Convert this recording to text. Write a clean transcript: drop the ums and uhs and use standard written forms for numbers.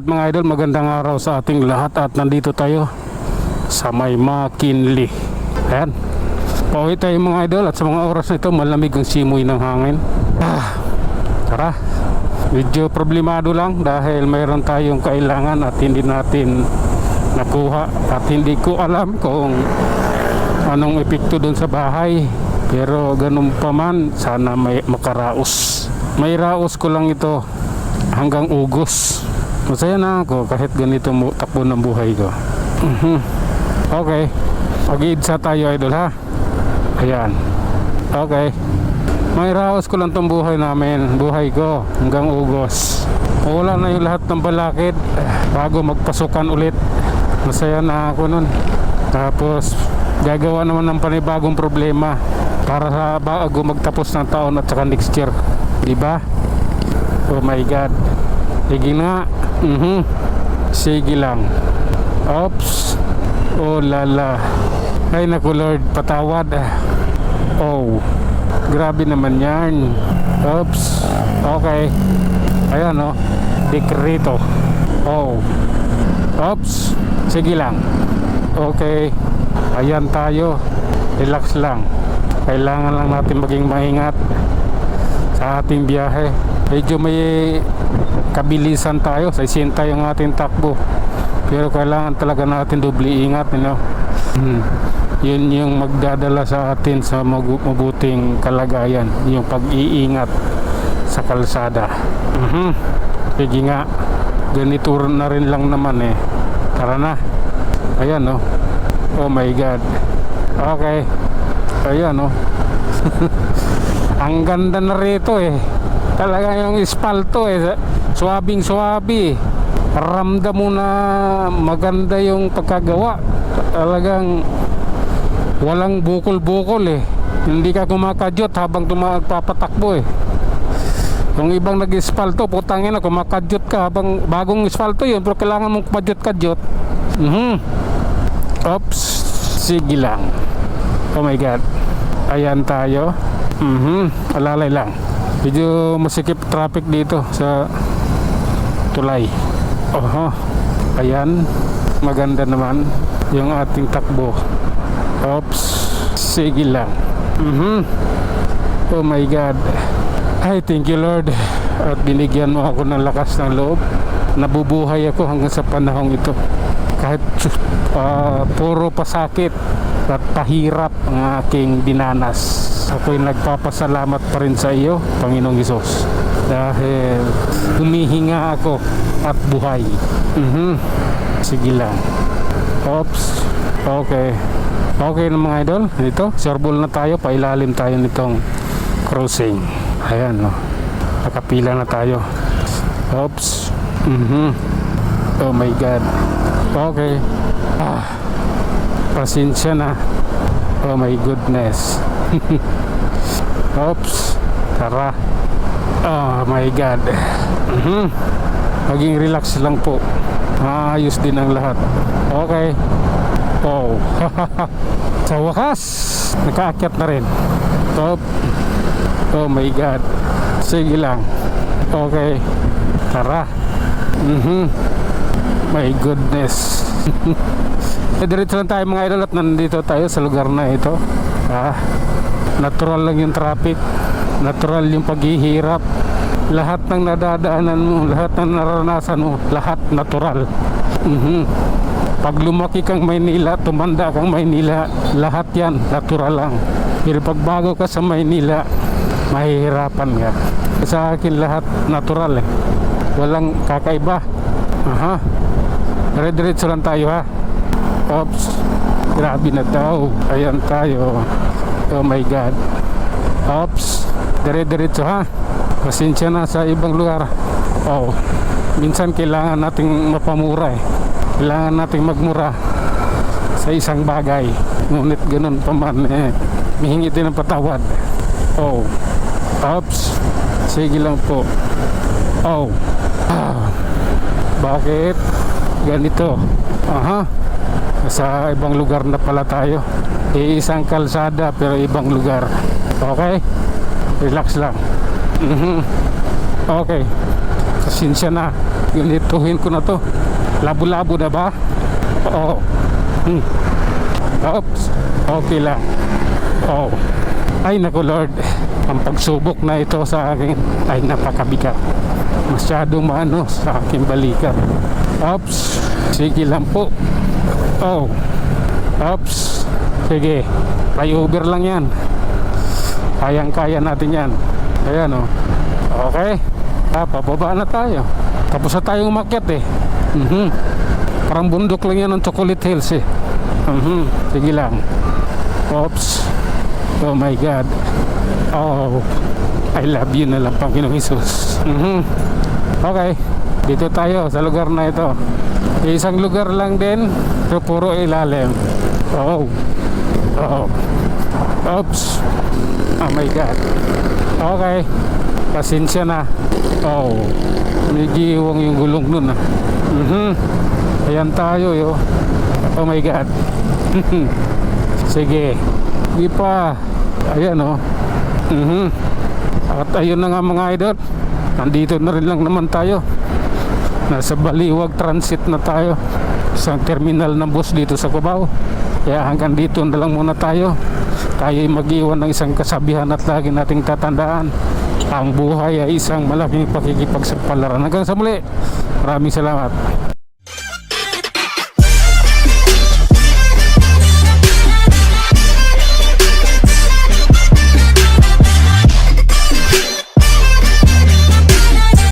mga idol, magandang araw sa ating lahat at nandito tayo sa may McKinley. Ayan, pauwi tayo mga idol at sa mga oras na ito malamig ang simoy ng hangin. Tara, medyo problemado lang dahil mayroon tayong kailangan at hindi natin nakuha at hindi ko alam kung anong epekto doon sa bahay. Pero ganun pa man, sana may makaraos. May raos ko lang ito hanggang Ugos. Masaya na ako kahit ganito mo takbo ng buhay ko. Okay, mag-iidsa tayo idol ha. Ayan, okay. May raos ko lang tong buhay namin, buhay ko hanggang Ugos. Wala na yung lahat ng balakid bago magpasukan ulit. Masaya na ako nun. Tapos gagawa naman ng panibagong problema para sa bago magtapos ng taon at saka next year, diba? Oh my God, sige nga. Sige lang. Oops. Oh lala. Ay naku Lord, patawad. Oh, grabe naman yan. Oops. Okay. Ayan oh, dekreto. Oh. Oops. Sige lang. Okay. Ayan tayo. Relax lang. Kailangan lang natin maging maingat sa ating biyahe. Medyo may kabilisan tayo, 60 yung ating takbo, pero kailangan talaga natin doble ingat, you know? Yun yung magdadala sa atin sa mabuting kalagayan, yung pag-iingat sa kalsada. Sige nga, ganito na rin lang naman eh. Tara na. Ayan oh. Oh my God. Okay. Ayan oh. Ang ganda na rito eh. Talaga yung espalto eh, suwabing suwabi. Ramdam mo na maganda yung pagkagawa. Talagang walang bukol-bukol eh. Hindi ka kumakadyot habang magpapatakbo eh. Yung ibang nag-espalto, putangin na kumakadyot ka habang bagong espalto yun, pero kailangan mong kadyot-kadyot. Oops. Sige lang. Oh my God. Ayan tayo. Alalay lang. Medyo masikip traffic dito sa tulay. Ayan. Maganda naman yung ating takbo. Oops. Sige lang. Oh my God. Ay, thank you Lord. At binigyan mo ako ng lakas ng loob. Nabubuhay ako hanggang sa panahong ito. Kahit puro pasakit at pahirap ang aking dinanas, ako'y nagpapasalamat pa rin sa iyo, Panginoong Hesus, dahil humihinga ako at buhay. Sige lang. Oops. Okay. Okay na mga idol. Ito, surbol na tayo. Pailalim tayo nitong crossing. Ayan no. Nakapila na tayo. Oops. Oh my God. Okay. Pasensya na. Oh my goodness. Oops. Tara. Oh my God. Maging relax lang po. Maayos din ang lahat. Okay. Oh. Sa wakas, nakaakyat na rin. Top. Oh my God. Sige lang. Okay. Tara. My goodness. Diretso lang tayo mga idol at nandito tayo sa lugar na ito. Natural lang yung traffic, natural yung paghihirap. Lahat ng nadadaanan mo, lahat ng naranasan mo, lahat natural. Pag lumaki kang Maynila, tumanda kang Maynila, lahat yan natural lang. Pero pag bago ka sa Maynila, mahihirapan ka. Sa akin lahat natural eh, walang kakaiba. Diretso lang tayo ha. Oops. Grabe na daw. Ayan tayo. Oh my God. Oops. Diretso ha. Pasensya na sa ibang lugar. Oh. Minsan kailangan nating mapamura eh. Kailangan nating magmura sa isang bagay. Ngunit ganun pa man eh, mihingi din ng patawad. Oh. Oops. Sige lang po. Oh. Bakit ganito? Sa ibang lugar na pala tayo. Isang kalsada pero ibang lugar. Okay? Relax lang. Okay. Pasensya na. Ganituhin ko na to. Labo-labo na ba? Oo. Oops. Okay lang. Oh. Ay naku Lord, ang pagsubok na ito sa akin ay napakabigat. Masyadong maano sa aking balikat. Oops. Sige lang po. Oh. Oops. Sige. Flyover lang yan. Kayang-kaya natin yan. Ayan o. Okay. Pababa na tayo. Tapos na tayong umakyat eh. Parang bundok lang yan ng Chocolate Hills eh. Sige lang. Oops. Oh my God. Oh, I love you na lang, Panginoong Jesus. Okay. Dito tayo sa lugar na ito. Isang lugar lang din, pero puro ilalim. Oh. Oops. Oh my God. Okay. Pasensya na. Oh. Nagiiwang yung gulong nun ah. Ayan tayo yo. Oh my God. Sige. Hindi pa. Ayan oh. At ayun na nga mga idol. Nandito na rin lang naman tayo. Nasa Baliwag Transit na tayo. Isang terminal ng bus dito sa Cubao. Kaya hanggang dito na lang muna tayo. Tayo'y mag-iwan ng isang kasabihan at lagi nating tatandaan. Ang buhay ay isang malaking pakikipagsapalaran. Hanggang sa muli. Maraming salamat.